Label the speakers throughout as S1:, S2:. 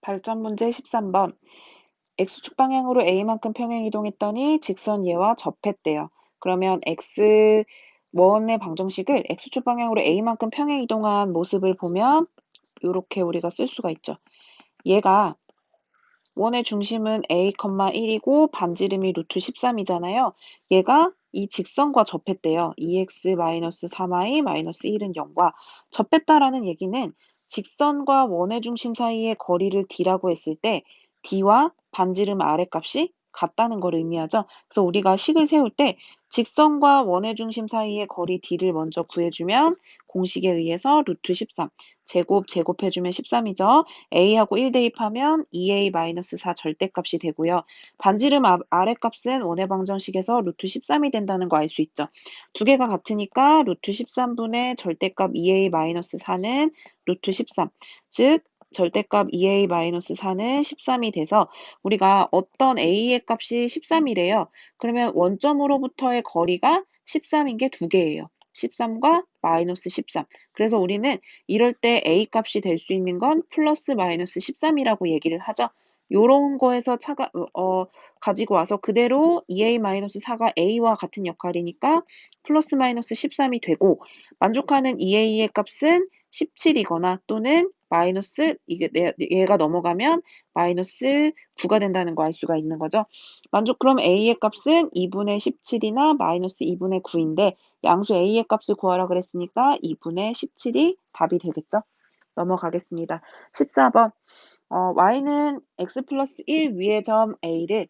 S1: 발전 문제 13번. X축 방향으로 A만큼 평행 이동했더니 직선 얘와 접했대요. 그러면 X1의 방정식을 X축 방향으로 A만큼 평행 이동한 모습을 보면 이렇게 우리가 쓸 수가 있죠. 얘가 원의 중심은 A, 1이고 반지름이 루트 13이잖아요. 얘가 이 직선과 접했대요. 2x-3y-1은 0과 접했다라는 얘기는 직선과 원의 중심 사이의 거리를 d라고 했을 때 d와 반지름 아랫값이 같다는 걸 의미하죠. 그래서 우리가 식을 세울 때 직선과 원의 중심 사이의 거리 d를 먼저 구해주면 공식에 의해서 루트 13 제곱해주면 13이죠. a하고 1 대입하면 2a-4 절대값이 되고요. 반지름 아랫값은 원의 방정식에서 루트 13이 된다는 거 알 수 있죠. 두 개가 같으니까 루트 13분의 절대값 2a-4는 루트 13, 즉 절대값 2a-4는 13이 돼서 우리가 어떤 a의 값이 13이래요. 그러면 원점으로부터의 거리가 13인 게 두 개예요. 13과 마이너스 13. 그래서 우리는 이럴 때 a 값이 될 수 있는 건 플러스 마이너스 13이라고 얘기를 하죠. 요런 거에서 가지고 와서 그대로 2a-4가 a와 같은 역할이니까 플러스 마이너스 13이 되고 만족하는 2a의 값은 17이거나 또는 마이너스 얘가 넘어가면 마이너스 9가 된다는 거 알 수가 있는 거죠. 그럼 a의 값은 2분의 17이나 마이너스 2분의 9인데 양수 a의 값을 구하라 그랬으니까 2분의 17이 답이 되겠죠. 넘어가겠습니다. 14번. y는 x 플러스 1 위의 점 a를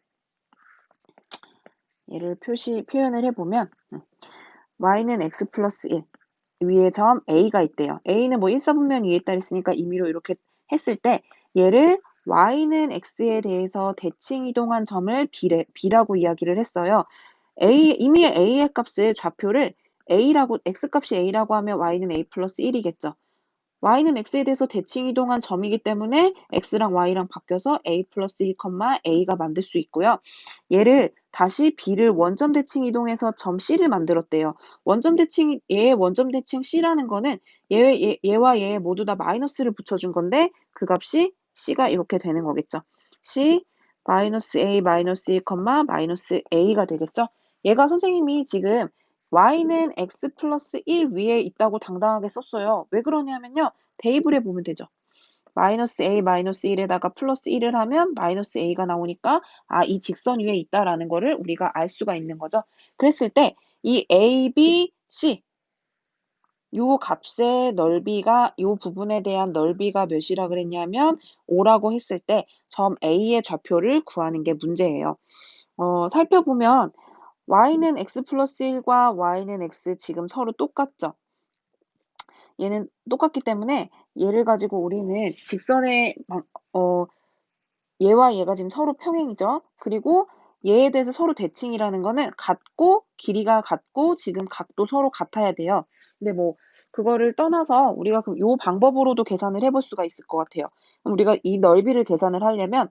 S1: 얘를 표현을 해보면 y는 x 플러스 1 위에 점 a가 있대요. a는 뭐 1사분면 위에 있다 했으니까 임의로 이렇게 했을 때 얘를 y는 x에 대해서 대칭 이동한 점을 b라고 이야기를 했어요. 이미 a의 값을 좌표를 x 값이 a라고 하면 y는 a 플러스 1이겠죠. y는 x에 대해서 대칭 이동한 점이기 때문에 x랑 y랑 바뀌어서 a 플러스 1, a가 만들 수 있고요. 얘를 다시 b를 원점 대칭 이동해서 점 c를 만들었대요. 얘의 원점 대칭 c라는 거는 얘와 얘 모두 다 마이너스를 붙여준 건데 그 값이 c가 이렇게 되는 거겠죠. c 마이너스 a 마이너스 1, 마이너스 a가 되겠죠. 얘가 선생님이 지금 y는 x 플러스 1 위에 있다고 당당하게 썼어요. 왜 그러냐면요. 대입을 해보면 되죠. 마이너스 a 마이너스 1에다가 플러스 1을 하면 마이너스 a가 나오니까 이 직선 위에 있다라는 거를 우리가 알 수가 있는 거죠. 그랬을 때 이 a, b, c 요 값의 넓이가 요 부분에 대한 넓이가 몇이라 그랬냐면 5라고 했을 때 점 a의 좌표를 구하는 게 문제예요. 살펴보면 y는 x 플러스 1과 y는 x 지금 서로 똑같죠. 얘는 똑같기 때문에 얘를 가지고 우리는 얘와 얘가 지금 서로 평행이죠. 그리고 얘에 대해서 서로 대칭이라는 거는 같고 길이가 같고 지금 각도 서로 같아야 돼요. 근데 뭐 그거를 떠나서 우리가 그럼 요 방법으로도 계산을 해볼 수가 있을 것 같아요. 그럼 우리가 이 넓이를 계산을 하려면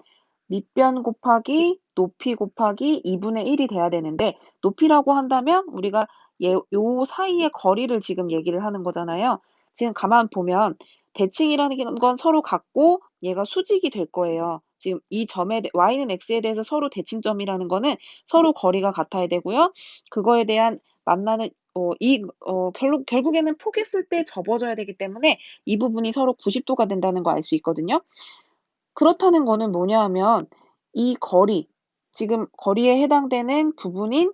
S1: 밑변 곱하기 높이 곱하기 2분의 1이 돼야 되는데 높이라고 한다면 우리가 요 사이의 거리를 지금 얘기를 하는 거잖아요. 지금 가만 보면 대칭이라는 건 서로 같고 얘가 수직이 될 거예요. 지금 이 점에 y는 x에 대해서 서로 대칭점이라는 거는 서로 거리가 같아야 되고요. 그거에 대한 만나는 결국에는 포개쓸 때 접어져야 되기 때문에 이 부분이 서로 90도가 된다는 거 알 수 있거든요. 그렇다는 거는 뭐냐 하면 이 거리, 지금 거리에 해당되는 부분인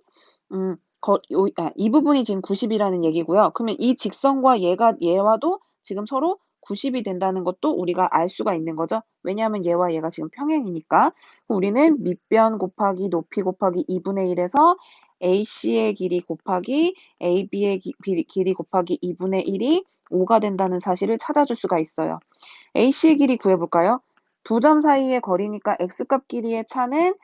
S1: 이 부분이 지금 90이라는 얘기고요. 그러면 이 직선과 얘와도 지금 서로 90이 된다는 것도 우리가 알 수가 있는 거죠. 왜냐하면 얘와 얘가 지금 평행이니까. 우리는 밑변 곱하기 높이 곱하기 2분의 1에서 AC의 길이 곱하기 AB의 길이 곱하기 2분의 1이 5가 된다는 사실을 찾아줄 수가 있어요. AC의 길이 구해볼까요? 두 점 사이의 거리니까 x값 길이의 차는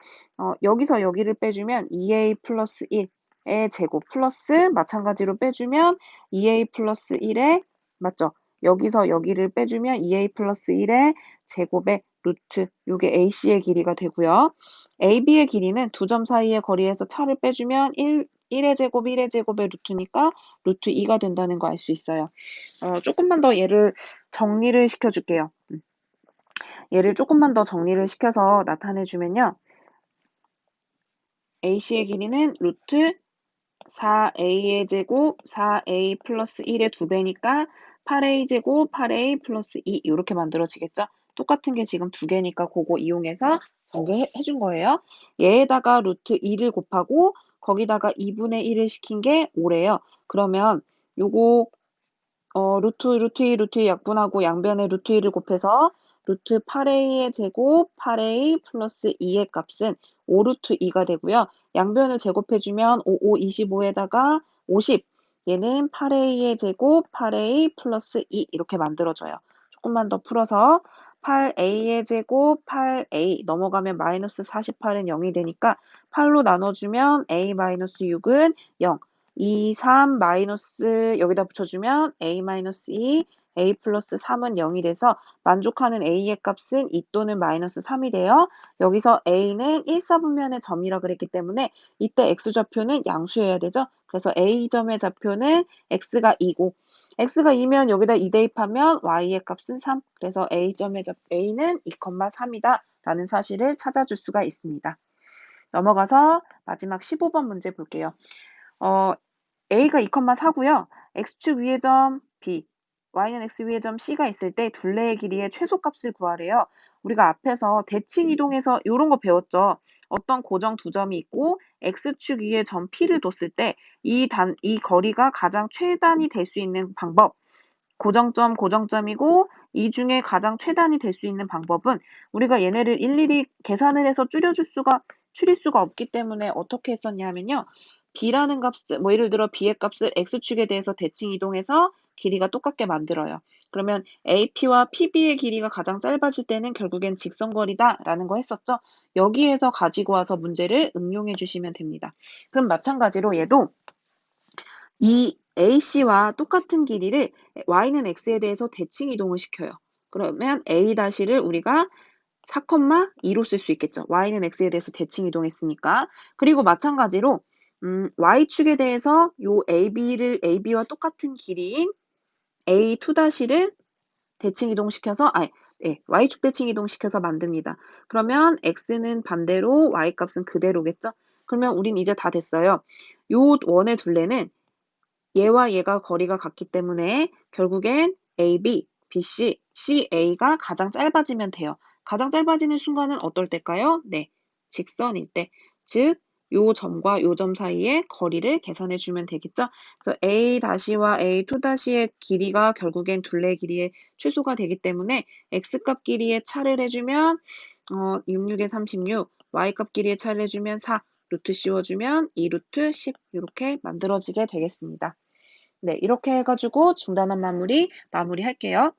S1: 여기서 여기를 빼주면 2a 플러스 1의 제곱 플러스 마찬가지로 빼주면 2a 플러스 1의 맞죠? 여기서 여기를 빼주면 2a 플러스 1의 제곱의 루트 요게 AC의 길이가 되고요. AB의 길이는 두 점 사이의 거리에서 차를 빼주면 1의 제곱 1의 제곱의 루트니까 루트 2가 된다는 거 알 수 있어요. 조금만 더 얘를 정리를 시켜줄게요. 얘를 조금만 더 정리를 시켜서 나타내주면요. AC의 길이는 루트 4a의 제곱 4a 플러스 1의 2배니까 8a 제곱 8a 플러스 2 이렇게 만들어지겠죠? 똑같은 게 지금 2개니까 그거 이용해서 전개해 준 거예요. 얘에다가 루트 2를 곱하고 거기다가 2분의 1을 시킨 게 5래요. 그러면 요거 루트 2, 루트 2 약분하고 양변에 루트 2를 곱해서 루트 8a의 제곱 8a 플러스 2의 값은 5 루트 2가 되고요. 양변을 제곱해주면 5, 25에다가 50. 얘는 8a의 제곱 8a 플러스 2 이렇게 만들어져요. 조금만 더 풀어서 8a의 제곱 8a 넘어가면 마이너스 48은 0이 되니까 8로 나눠주면 a 마이너스 6은 0. 2, 3 마이너스 여기다 붙여주면 a 마이너스 2, a 플러스 3은 0이 돼서 만족하는 a의 값은 2 또는 마이너스 3이 돼요. 여기서 a는 1사분면의 점이라 그랬기 때문에 이때 x좌표는 양수여야 되죠. 그래서 a점의 좌표는 x가 2고 x가 2면 여기다 2 대입하면 y의 값은 3. 그래서 a점의 a는 2,3이다 라는 사실을 찾아줄 수가 있습니다. 넘어가서 마지막 15번 문제 볼게요. a가 2,4고요. x축 위의 점 b, y는 x 위의 점 c가 있을 때 둘레의 길이의 최소값을 구하래요. 우리가 앞에서 대칭 이동해서 이런 거 배웠죠. 어떤 고정 두 점이 있고 x축 위에 점 p를 뒀을 때 이 거리가 가장 최단이 될 수 있는 방법. 고정점, 고정점이고 이 중에 가장 최단이 될 수 있는 방법은 우리가 얘네를 일일이 계산을 해서 줄일 수가 없기 때문에 어떻게 했었냐면요. b라는 값을, 예를 들어 b의 값을 x축에 대해서 대칭 이동해서 길이가 똑같게 만들어요. 그러면 AP와 PB의 길이가 가장 짧아질 때는 결국엔 직선거리다 라는 거 했었죠. 여기에서 가지고 와서 문제를 응용해 주시면 됩니다. 그럼 마찬가지로 얘도 이 AC와 똑같은 길이를 Y는 X에 대해서 대칭 이동을 시켜요. 그러면 A-를 우리가 4,2로 쓸 수 있겠죠. Y는 X에 대해서 대칭 이동했으니까. 그리고 마찬가지로 Y축에 대해서 요 AB와 똑같은 길이인 A2-를 대칭 이동시켜서 Y축 대칭 이동시켜서 만듭니다. 그러면 X는 반대로 Y 값은 그대로겠죠. 그러면 우린 이제 다 됐어요. 요 원의 둘레는 얘와 얘가 거리가 같기 때문에 결국엔 AB, BC, CA가 가장 짧아지면 돼요. 가장 짧아지는 순간은 어떨 때일까요? 네, 직선일 때. 즉, 요 점과 요 점 사이의 거리를 계산해 주면 되겠죠? 그래서 A-와 A2-의 길이가 결국엔 둘레 길이의 최소가 되기 때문에 X값 길이의 차를 해주면 66에 36, Y값 길이의 차를 해주면 4, 루트 씌워주면 2루트 10 이렇게 만들어지게 되겠습니다. 네, 이렇게 해가지고 중단한 마무리할게요.